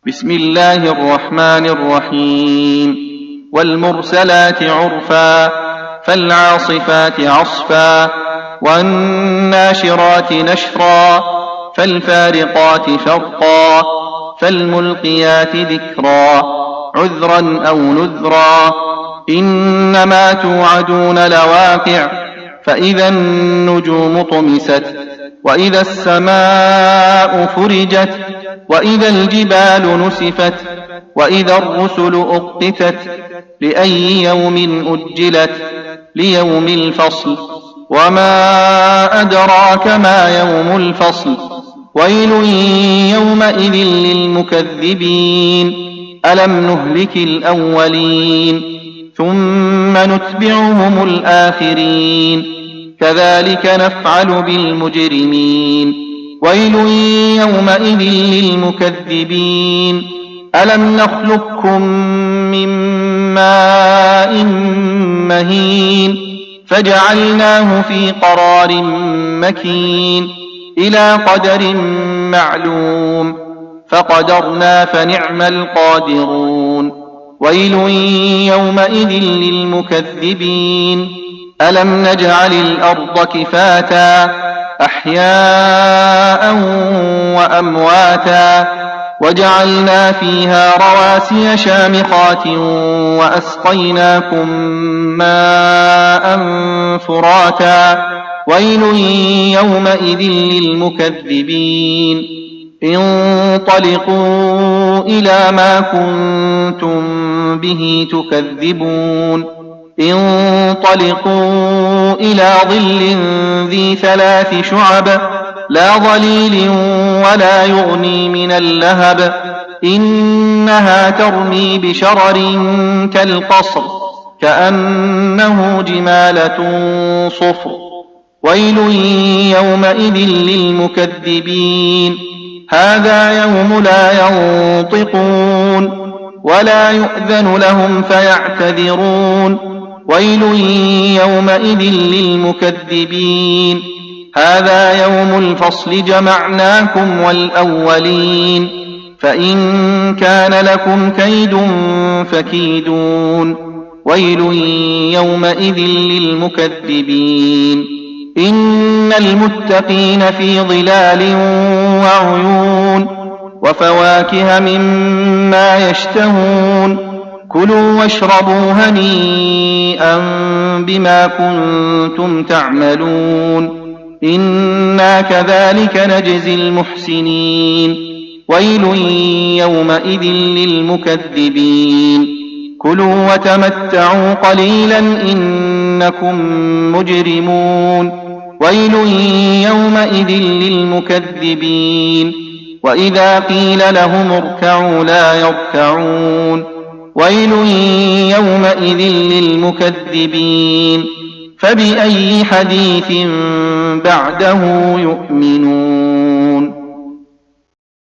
بسم الله الرحمن الرحيم. والمرسلات عرفا فالعاصفات عصفا والناشرات نشرا فالفارقات فرقا فالملقيات ذكرا عذرا أو نذرا إنما توعدون لواقع فإذا النجوم طمست وإذا السماء فرجت وإذا الجبال نسفت وإذا الرسل أقتت لأي يوم أجلت ليوم الفصل وما أدراك ما يوم الفصل ويل يومئذ للمكذبين ألم نهلك الأولين ثم نتبعهم الآخرين كذلك نفعل بالمجرمين ويل يومئذ للمكذبين ألم نخلقكم من ماء مهين فجعلناه في قرار مكين إلى قدر معلوم فقدرنا فنعم القادرون ويل يومئذ للمكذبين ألم نجعل الأرض كفاتا أحياء وأمواتا وجعلنا فيها رواسي شامخات وأسقيناكم ماء فراتا ويل يومئذ للمكذبين انطلقوا إلى ما كنتم به تكذبون انطلقوا إلى ظل ذي 3 شعب لا ظليل ولا يغني من اللهب إنها ترمي بشرر كالقصر كأنه جمالة صفر ويل يومئذ للمكذبين هذا يوم لا ينطقون ولا يؤذن لهم فيعتذرون ويل يومئذ للمكذبين هذا يوم الفصل جمعناكم والأولين فإن كان لكم كيد فكيدون ويل يومئذ للمكذبين إن المتقين في ظلال وعيون وفواكه مما يشتهون كلوا واشربوا هنيئا بما كنتم تعملون إنا كذلك نجزي المحسنين ويل يومئذ للمكذبين كلوا وتمتعوا قليلا إنكم مجرمون ويل يومئذ للمكذبين وإذا قيل لهم اركعوا لا يركعون ويل يومئذ للمكذبين فبأي حديث بعده يؤمنون